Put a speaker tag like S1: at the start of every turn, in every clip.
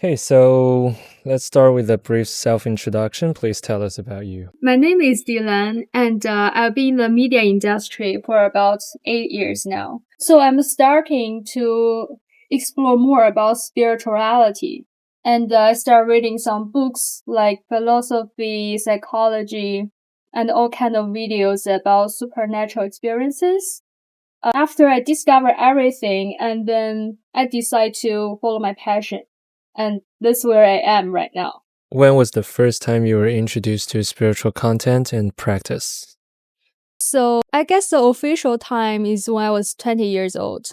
S1: Okay, so let's start with a brief self-introduction. Please tell us about you.
S2: My name is Dylan, and I've been in the media industry for about 8 years now. So I'm starting to explore more about spirituality. And I start reading some books like philosophy, psychology, and all kind of videos about supernatural experiences. After I discover everything, and then I decide to follow my passion. And that's where I am right now.
S1: When was the first time you were introduced to spiritual content and practice?
S2: So I guess the official time is when I was 20 years old.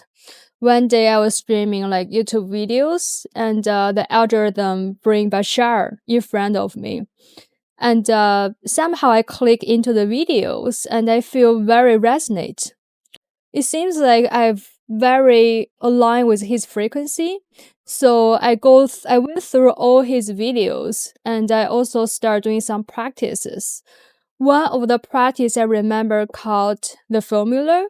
S2: One day I was streaming like YouTube videos, and the algorithm bring Bashar in front of me. And somehow I click into the videos and I feel very resonate. It seems like I've very aligned with his frequency. So I went through all his videos, and I also start doing some practices. One of the practice I remember called the formula,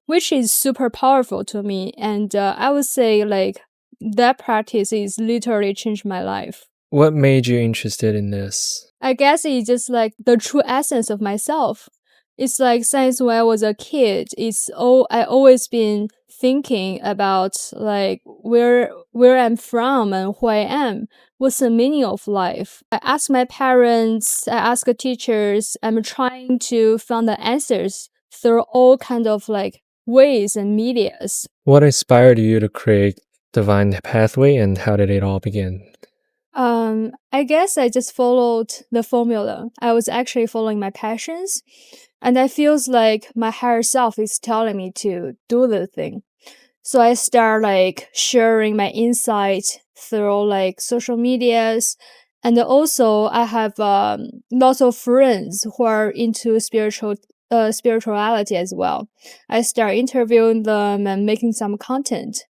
S2: which is super powerful to me. And I would say like that practice is literally changed my life.
S1: What made you interested in this?
S2: I guess it's just like the true essence of myself. It's like since when I was a kid, I always been thinking about like where I'm from and who I am. What's the meaning of life? I ask my parents, I ask the teachers. I'm trying to find the answers through all kind of like ways and medias.
S1: What inspired you to create Divine Pathway and how did it all begin?
S2: I guess I just followed the formula. I was actually following my passions, and I feels like my higher self is telling me to do the thing. So I start like sharing my insight through like social medias, and also I have lots of friends who are into spirituality as well. I start interviewing them and making some content.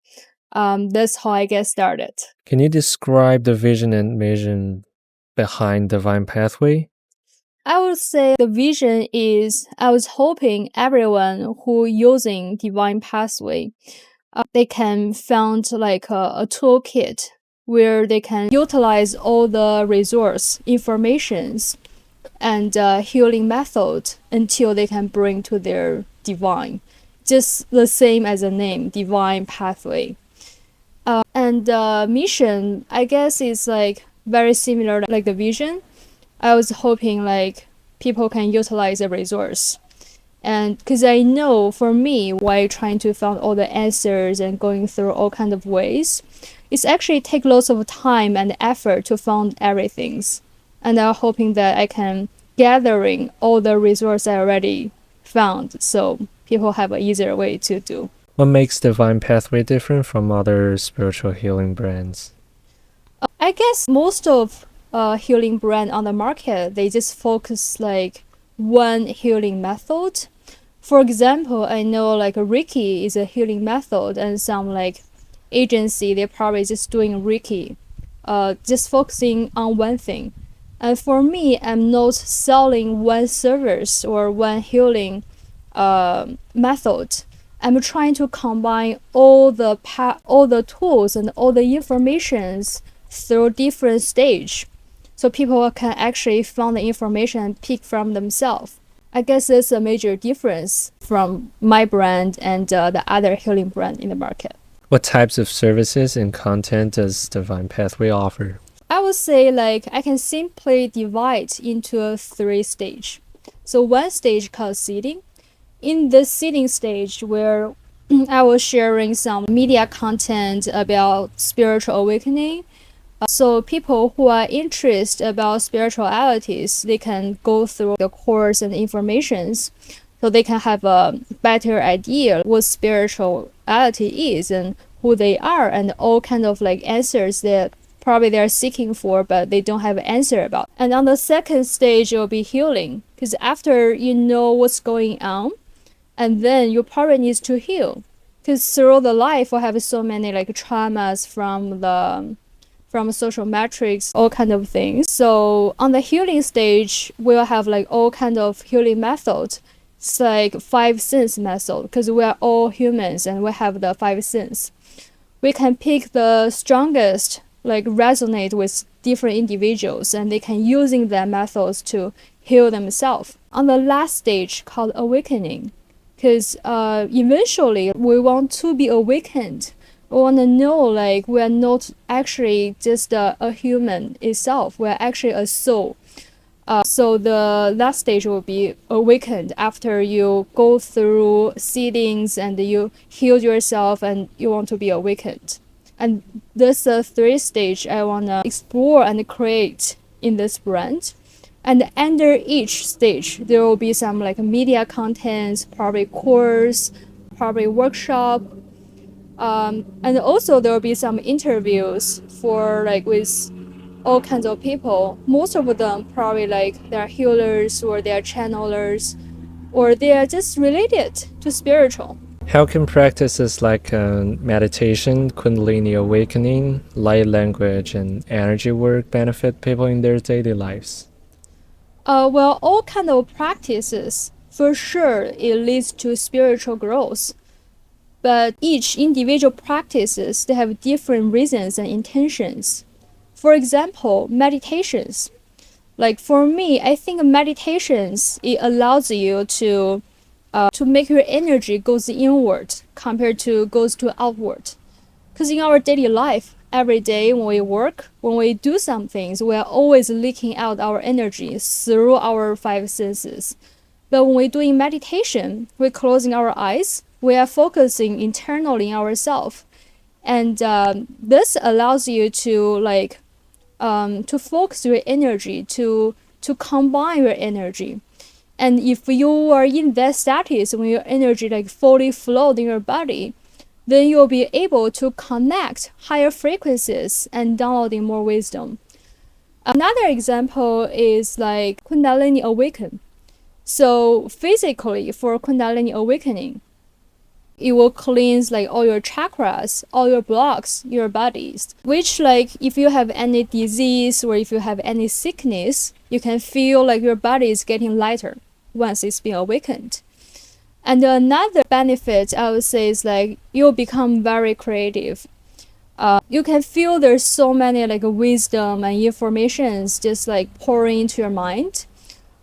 S2: That's how I get started.
S1: Can you describe the vision and mission behind Divine Pathway?
S2: I would say the vision is I was hoping everyone who using Divine Pathway, they can find like a toolkit where they can utilize all the resource informations and healing method until they can bring to their divine. Just the same as the name, Divine Pathway. And mission, I guess, is like very similar like the vision. I was hoping like people can utilize the resource. And because I know for me, why trying to find all the answers and going through all kind of ways, it's actually take lots of time and effort to find everything. And I'm hoping that I can gathering all the resources I already found, so people have an easier way to do.
S1: What makes Divine Pathway different from other spiritual healing brands?
S2: I guess most of healing brand on the market, they just focus like one healing method. For example, I know like Reiki is a healing method, and some like agency, they're probably just doing Reiki, just focusing on one thing. And for me, I'm not selling one service or one healing method. I'm trying to combine all the tools and all the informations through different stage, so people can actually find the information and pick from themselves. I guess that's a major difference from my brand and the other healing brand in the market.
S1: What types of services and content does Divine Pathway offer?
S2: I would say like I can simply divide into a 3 stage. So one stage called seeding. In the seeding stage where I was sharing some media content about spiritual awakening. So people who are interested about spiritualities, they can go through the course and informations, so they can have a better idea what spirituality is and who they are, and all kind of like answers that probably they're seeking for but they don't have an answer about. And on the second stage, it will be healing, because after you know what's going on, and then you probably need to heal, because through the life we have so many like traumas from social metrics, all kind of things. So on the healing stage, we'll have like all kind of healing methods. It's like 5 sense method, because we are all humans and we have the 5 sense. We can pick the strongest like resonate with different individuals, and they can using their methods to heal themselves. On the last stage called awakening, because eventually we want to be awakened. We want to know like we are not actually just a human itself. We are actually a soul. So the last stage will be awakened after you go through seedings and you heal yourself and you want to be awakened. And this three stage I want to explore and create in this brand. And under each stage, there will be some like media contents, probably course, probably workshop, and also there will be some interviews for like with all kinds of people. Most of them probably like they're healers or they're channelers or they are just related to spiritual.
S1: How can practices like meditation, Kundalini awakening, light language, and energy work benefit people in their daily lives?
S2: Well, all kind of practices, for sure, it leads to spiritual growth. But each individual practices, they have different reasons and intentions. For example, meditations. Like for me, I think meditations, it allows you to make your energy goes inward compared to goes to outward. Because in our daily life, every day when we work, when we do some things, we are always leaking out our energy through our five senses. But when we're doing meditation, we're closing our eyes, we are focusing internally in ourselves. And this allows you to focus your energy, to combine your energy. And if you are in that status when your energy like fully flowed in your body, then you'll be able to connect higher frequencies and downloading more wisdom. Another example is like Kundalini awaken. So physically for Kundalini awakening, it will cleanse like all your chakras, all your blocks, your bodies. Which like if you have any disease or if you have any sickness, you can feel like your body is getting lighter once it's been awakened. And another benefit I would say is like you'll become very creative. You can feel there's so many like wisdom and informations just like pouring into your mind.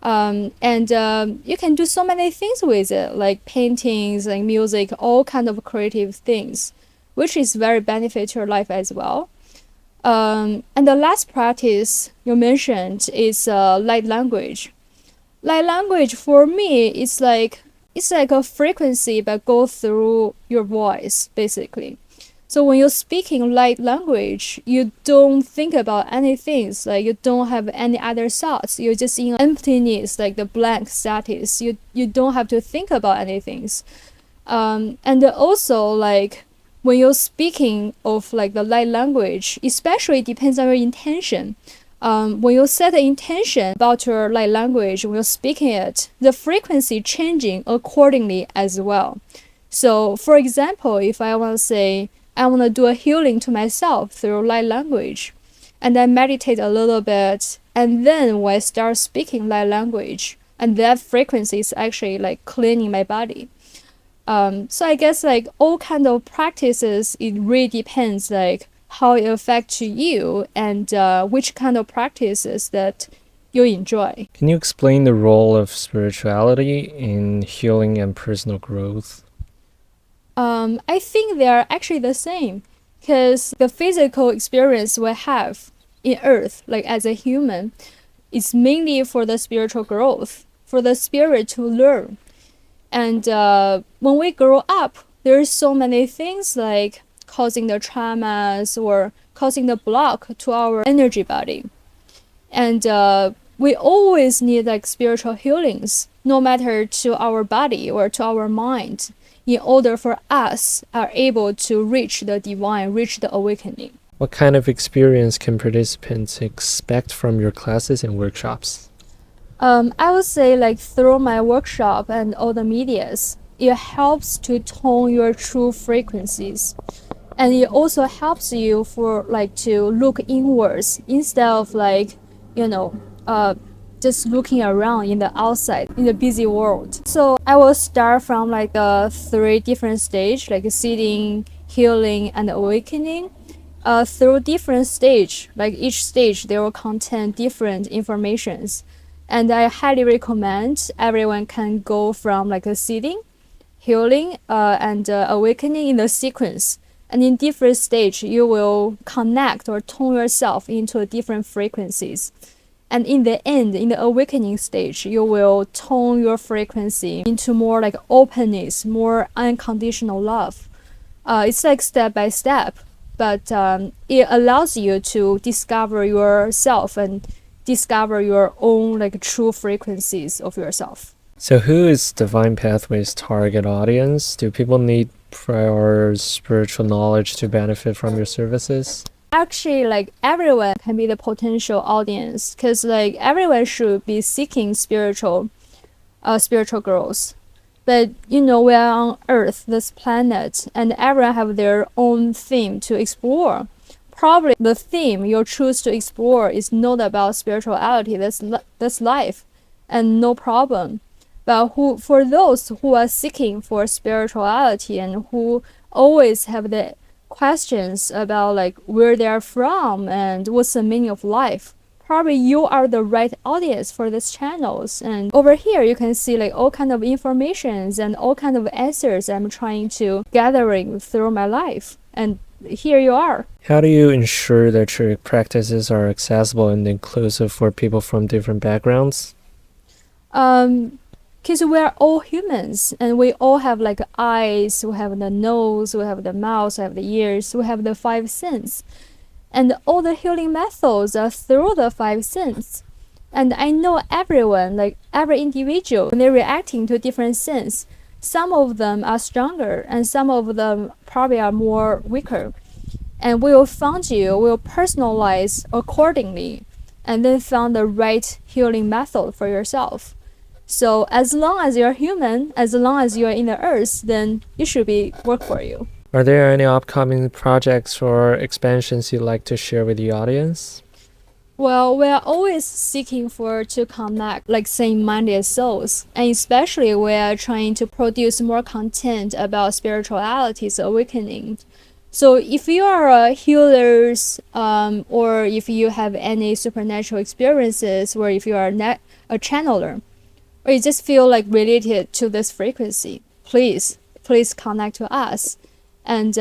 S2: And you can do so many things with it, like paintings, like music, all kind of creative things, which is very benefit to your life as well. And the last practice you mentioned is light language. Light language for me is like it's like a frequency that goes through your voice basically. So when you're speaking light language, you don't think about anything. Like you don't have any other thoughts. You're just in emptiness, like the blank status. You don't have to think about anything. And also like when you're speaking of like the light language, especially depends on your intention. When you set the intention about your light language, when you're speaking it, the frequency changing accordingly as well. So for example, if I want to say, I want to do a healing to myself through light language, and then meditate a little bit, and then when I start speaking light language, and that frequency is actually like cleaning my body. So I guess like all kind of practices, it really depends like how it affects you and which kind of practices that you enjoy.
S1: Can you explain the role of spirituality in healing and personal growth?
S2: I think they are actually the same because the physical experience we have in Earth, like as a human, is mainly for the spiritual growth, for the spirit to learn. And when we grow up, there's so many things like causing the traumas or causing the block to our energy body. And we always need like spiritual healings, no matter to our body or to our mind, in order for us are able to reach the divine, reach the awakening.
S1: What kind of experience can participants expect from your classes and workshops?
S2: I would say like through my workshop and all the medias, it helps to tone your true frequencies. And it also helps you for like to look inwards instead of like, just looking around in the outside in the busy world. So I will start from like the three different stage, like seeding, healing, and awakening. through different stage, like each stage they will contain different informations. And I highly recommend everyone can go from like a seeding, healing, and awakening in the sequence. And in different stage, you will connect or tune yourself into different frequencies. And in the end, in the awakening stage, you will tone your frequency into more like openness, more unconditional love. It's like step by step, but it allows you to discover yourself and discover your own like true frequencies of yourself.
S1: So, who is Divine Pathway's target audience? Do people need prior spiritual knowledge to benefit from your services?
S2: Actually, like everyone can be the potential audience, because like everyone should be seeking spiritual growth. But you know, we are on Earth, this planet, and everyone have their own theme to explore. Probably the theme you choose to explore is not about spirituality. That's life, and no problem. But for those who are seeking for spirituality and who always have the questions about like where they are from and what's the meaning of life, probably you are the right audience for these channels. And over here you can see like all kind of informations and all kind of answers I'm trying to gathering through my life, and here you are.
S1: How do you ensure that your practices are accessible and inclusive for people from different backgrounds?
S2: Because we are all humans and we all have like eyes, we have the nose, we have the mouth, we have the ears, we have the five senses. And all the healing methods are through the five senses. And I know everyone, like every individual, when they're reacting to different senses, some of them are stronger and some of them probably are more weaker. And we will personalize accordingly and then find the right healing method for yourself. So as long as you're human, as long as you're in the earth, then it should be work for you.
S1: Are there any upcoming projects or expansions you'd like to share with the audience?
S2: Well, we are always seeking to connect like same-minded souls, and especially we are trying to produce more content about spirituality's awakening. So if you are a healers, or if you have any supernatural experiences, or if you are a channeler, or you just feel like related to this frequency, please connect to us. And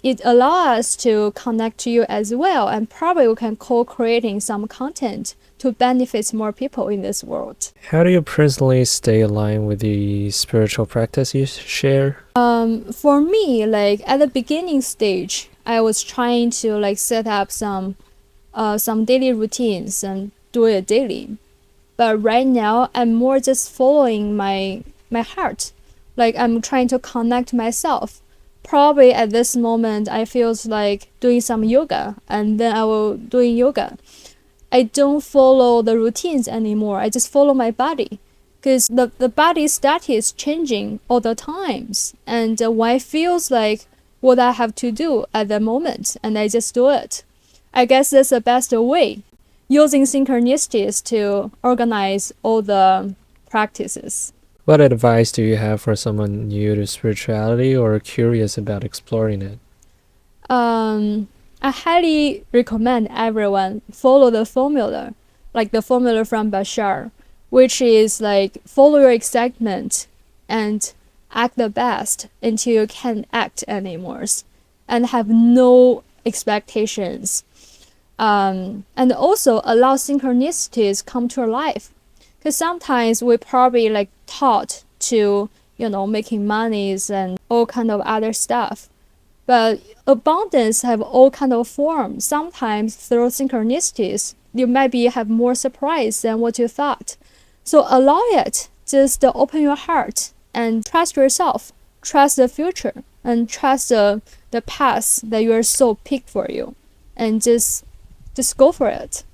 S2: it allows us to connect to you as well, and probably we can co-creating some content to benefit more people in this world.
S1: How do you personally stay aligned with the spiritual practice you share?
S2: For me, like at the beginning stage, I was trying to like set up some daily routines and do it daily. But right now, I'm more just following my heart. Like I'm trying to connect myself. Probably at this moment, I feel like doing some yoga, and then I will doing yoga. I don't follow the routines anymore. I just follow my body, because the body status is changing all the times. And when I feels like what I have to do at the moment, and I just do it. I guess that's the best way, using synchronicities to organize all the practices.
S1: What advice do you have for someone new to spirituality or curious about exploring it?
S2: I highly recommend everyone follow the formula, like the formula from Bashar, which is like follow your excitement and act the best until you can't act anymore, and have no expectations. And also allow synchronicities come to your life, because sometimes we probably like taught to making monies and all kind of other stuff, but abundance have all kind of forms. Sometimes through synchronicities you might have more surprise than what you thought. So allow it, just open your heart and trust yourself, trust the future, and trust the path that your soul picked for you, and just go for it.